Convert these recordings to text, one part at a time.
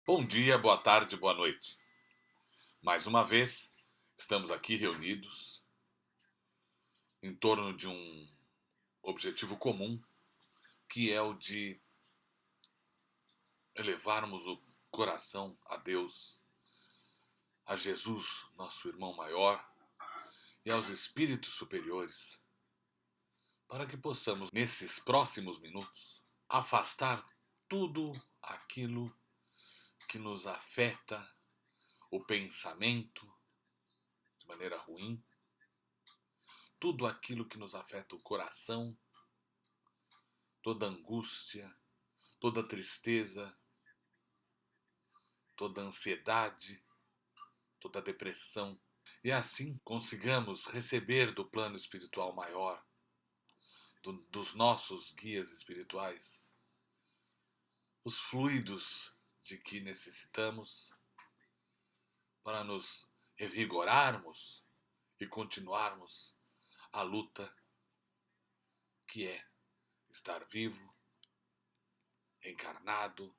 Bom dia, boa tarde, boa noite. Mais uma vez, estamos aqui reunidos em torno de um objetivo comum, que é o de elevarmos o coração a Deus, a Jesus, nosso irmão maior, e aos espíritos superiores, para que possamos, nesses próximos minutos, afastar tudo aquilo que nos afeta o pensamento de maneira ruim, tudo aquilo que nos afeta o coração, toda angústia, toda tristeza, toda ansiedade, toda depressão. E assim consigamos receber do plano espiritual maior, dos nossos guias espirituais, os fluidos de que necessitamos para nos revigorarmos e continuarmos a luta que é estar vivo, encarnado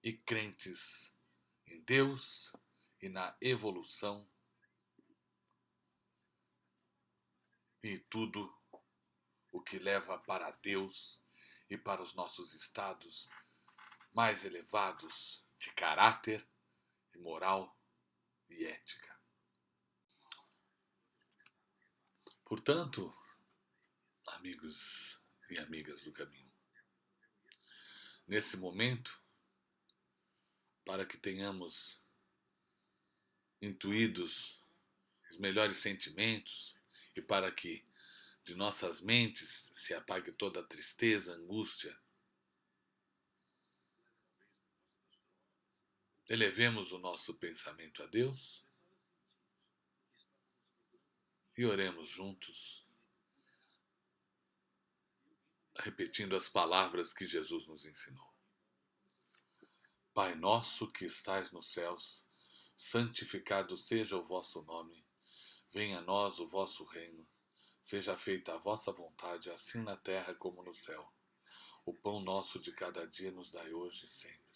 e crentes em Deus e na evolução e tudo o que leva para Deus e para os nossos estados mais elevados de caráter, e moral e ética. Portanto, amigos e amigas do caminho, nesse momento, para que tenhamos intuídos os melhores sentimentos e para que de nossas mentes se apague toda a tristeza, angústia, elevemos o nosso pensamento a Deus e oremos juntos, repetindo as palavras que Jesus nos ensinou. Pai nosso que estais nos céus, santificado seja o vosso nome. Venha a nós o vosso reino. Seja feita a vossa vontade, assim na terra como no céu. O pão nosso de cada dia nos dai hoje e sempre.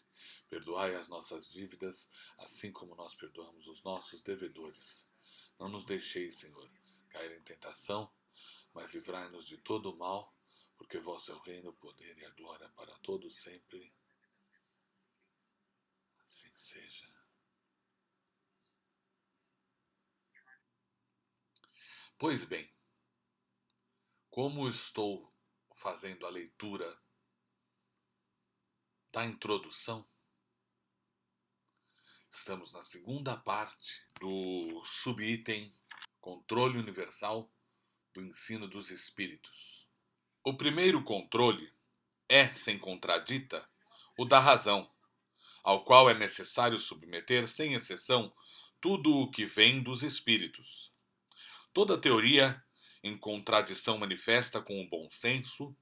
Perdoai as nossas dívidas, assim como nós perdoamos os nossos devedores. Não nos deixeis, Senhor, cair em tentação, mas livrai-nos de todo o mal, porque vosso é o reino, o poder e a glória para todos sempre. Assim seja. Pois bem, como estou fazendo a leitura da introdução, estamos na segunda parte do subitem Controle Universal do Ensino dos Espíritos. O primeiro controle é, sem contradita, o da razão, ao qual é necessário submeter, sem exceção, tudo o que vem dos espíritos. Toda teoria, em contradição manifesta com o bom senso,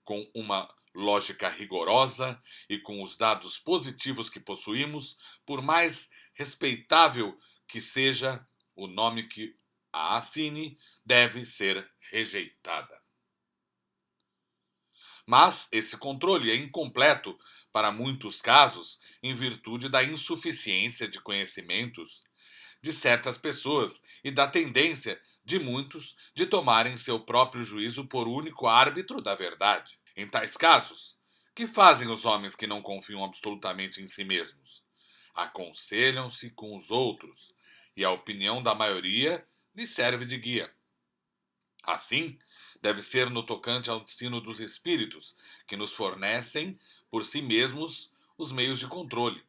com uma lógica rigorosa e com os dados positivos que possuímos, por mais respeitável que seja o nome que a assine, deve ser rejeitada. Mas esse controle é incompleto para muitos casos em virtude da insuficiência de conhecimentos de certas pessoas e da tendência de muitos de tomarem seu próprio juízo por único árbitro da verdade. Em tais casos, que fazem os homens que não confiam absolutamente em si mesmos? Aconselham-se com os outros, e a opinião da maioria lhes serve de guia. Assim, deve ser no tocante ao ensino dos espíritos, que nos fornecem por si mesmos os meios de controle.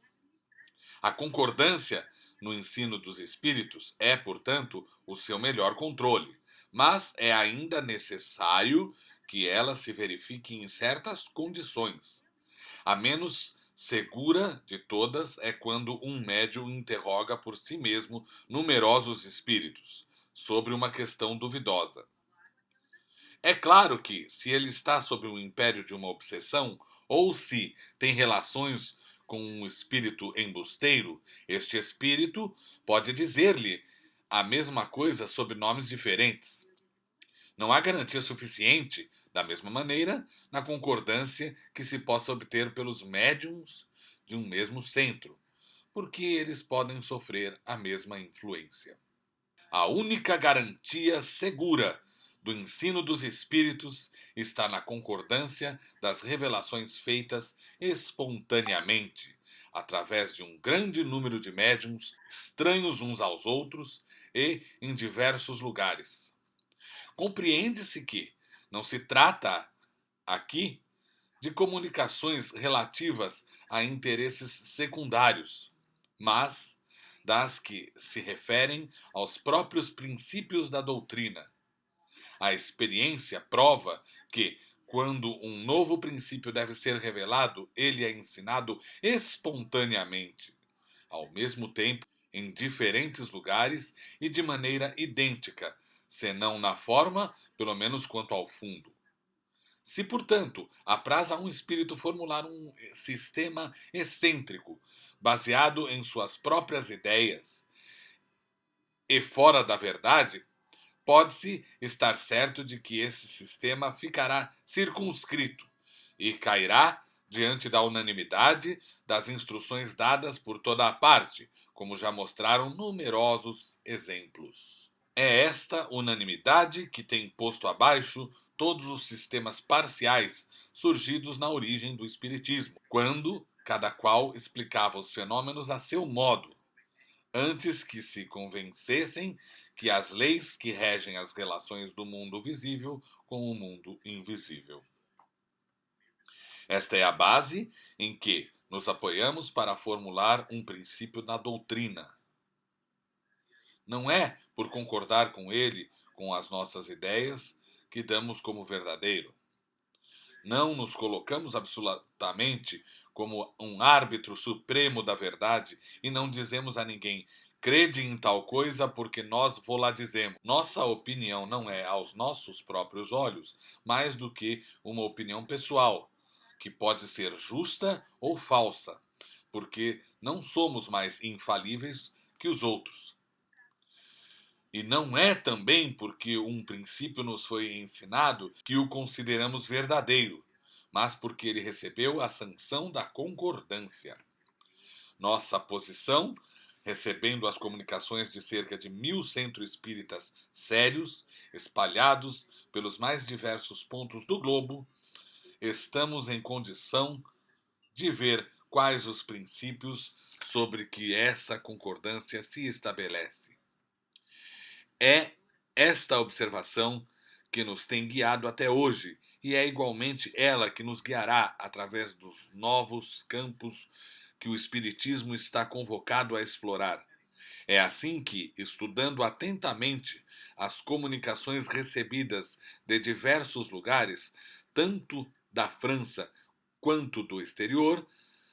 A concordância no ensino dos espíritos é, portanto, o seu melhor controle, mas é ainda necessário que ela se verifique em certas condições. A menos segura de todas é quando um médium interroga por si mesmo numerosos espíritos sobre uma questão duvidosa. É claro que, se ele está sob o império de uma obsessão, ou se tem relações com um espírito embusteiro, este espírito pode dizer-lhe a mesma coisa sob nomes diferentes. Não há garantia suficiente, da mesma maneira, na concordância que se possa obter pelos médiums de um mesmo centro, porque eles podem sofrer a mesma influência. A única garantia segura do ensino dos espíritos está na concordância das revelações feitas espontaneamente, através de um grande número de médiums, estranhos uns aos outros e em diversos lugares. Compreende-se que não se trata aqui de comunicações relativas a interesses secundários, mas das que se referem aos próprios princípios da doutrina. A experiência prova que, quando um novo princípio deve ser revelado, ele é ensinado espontaneamente, ao mesmo tempo, em diferentes lugares e de maneira idêntica, senão na forma, pelo menos quanto ao fundo. Se, portanto, apraz a um espírito formular um sistema excêntrico, baseado em suas próprias ideias e fora da verdade, pode-se estar certo de que esse sistema ficará circunscrito e cairá diante da unanimidade das instruções dadas por toda a parte, como já mostraram numerosos exemplos. É esta unanimidade que tem posto abaixo todos os sistemas parciais surgidos na origem do Espiritismo, quando cada qual explicava os fenômenos a seu modo, antes que se convencessem que as leis que regem as relações do mundo visível com o mundo invisível. Esta é a base em que nos apoiamos para formular um princípio na doutrina. Não é por concordar com ele, com as nossas ideias, que damos como verdadeiro. Não nos colocamos absolutamente como um árbitro supremo da verdade e não dizemos a ninguém: crede em tal coisa porque nós vô-la dizemos. Nossa opinião não é, aos nossos próprios olhos, mais do que uma opinião pessoal, que pode ser justa ou falsa, porque não somos mais infalíveis que os outros. E não é também porque um princípio nos foi ensinado que o consideramos verdadeiro, mas porque ele recebeu a sanção da concordância. Nossa posição, recebendo as comunicações de cerca de 1000 centros espíritas sérios, espalhados pelos mais diversos pontos do globo, estamos em condição de ver quais os princípios sobre que essa concordância se estabelece. É esta observação que nos tem guiado até hoje e é igualmente ela que nos guiará através dos novos campos que o Espiritismo está convocado a explorar. É assim que, estudando atentamente as comunicações recebidas de diversos lugares, tanto da França quanto do exterior,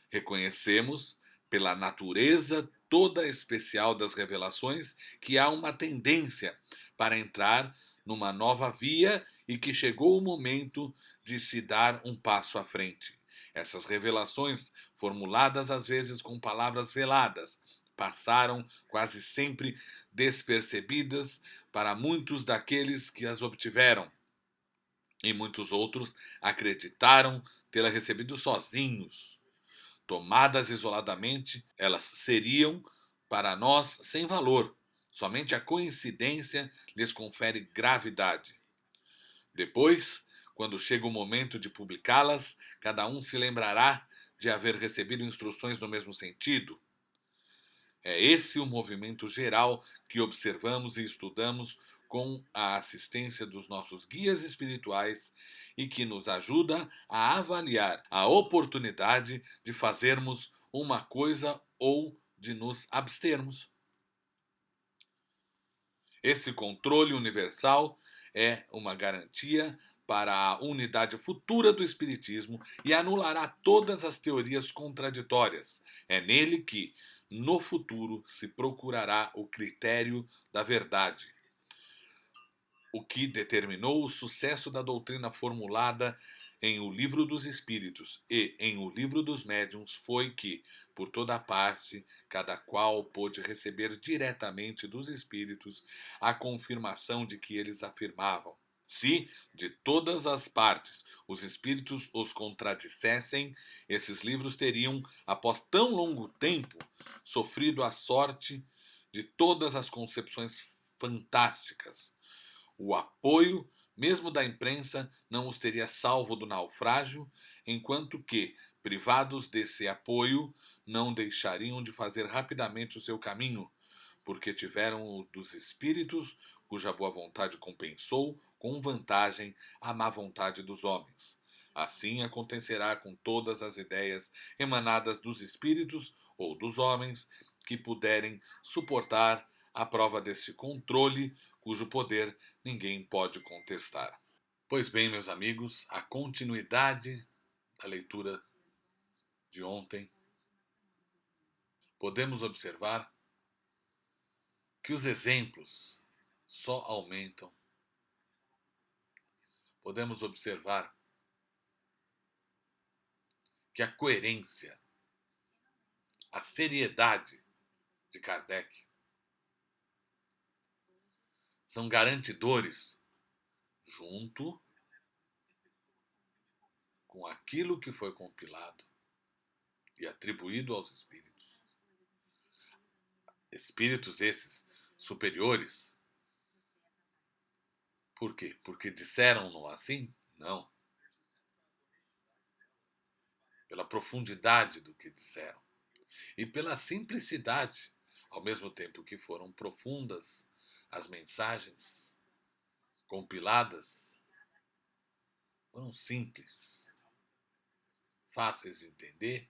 reconhecemos, pela natureza toda especial das revelações, que há uma tendência para entrar numa nova via e que chegou o momento de se dar um passo à frente. Essas revelações, formuladas às vezes com palavras veladas, passaram quase sempre despercebidas para muitos daqueles que as obtiveram, e muitos outros acreditaram tê-la recebido sozinhos. Tomadas isoladamente, elas seriam, para nós, sem valor. Somente a coincidência lhes confere gravidade. Depois, quando chega o momento de publicá-las, cada um se lembrará de haver recebido instruções no mesmo sentido. É esse o movimento geral que observamos e estudamos com a assistência dos nossos guias espirituais e que nos ajuda a avaliar a oportunidade de fazermos uma coisa ou de nos abstermos. Esse controle universal é uma garantia para a unidade futura do Espiritismo e anulará todas as teorias contraditórias. É nele que, no futuro, se procurará o critério da verdade. O que determinou o sucesso da doutrina formulada em O Livro dos Espíritos e em O Livro dos Médiuns foi que, por toda parte, cada qual pôde receber diretamente dos espíritos a confirmação de que eles afirmavam. Se, de todas as partes, os espíritos os contradissessem, esses livros teriam, após tão longo tempo, sofrido a sorte de todas as concepções fantásticas. O apoio, mesmo da imprensa, não os teria salvo do naufrágio, enquanto que, privados desse apoio, não deixariam de fazer rapidamente o seu caminho, porque tiveram o dos espíritos, cuja boa vontade compensou, com vantagem, a má vontade dos homens. Assim acontecerá com todas as ideias emanadas dos espíritos ou dos homens que puderem suportar a prova desse controle, cujo poder ninguém pode contestar. Pois bem, meus amigos, a continuidade da leitura de ontem, podemos observar que os exemplos só aumentam. Podemos observar que a coerência, a seriedade de Kardec são garantidores, junto com aquilo que foi compilado e atribuído aos espíritos. Espíritos esses superiores. Por quê? Porque disseram-no assim? Não. Pela profundidade do que disseram. E pela simplicidade, ao mesmo tempo que foram profundas as mensagens compiladas, foram simples, fáceis de entender,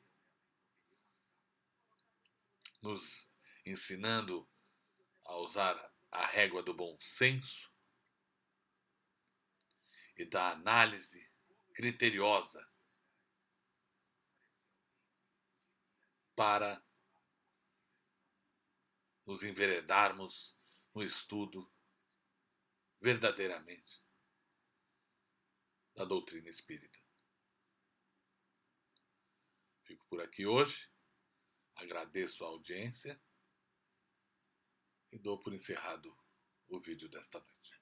nos ensinando a usar a régua do bom senso e da análise criteriosa para nos enveredarmos no estudo verdadeiramente da doutrina espírita. Fico por aqui hoje, agradeço a audiência e dou por encerrado o vídeo desta noite.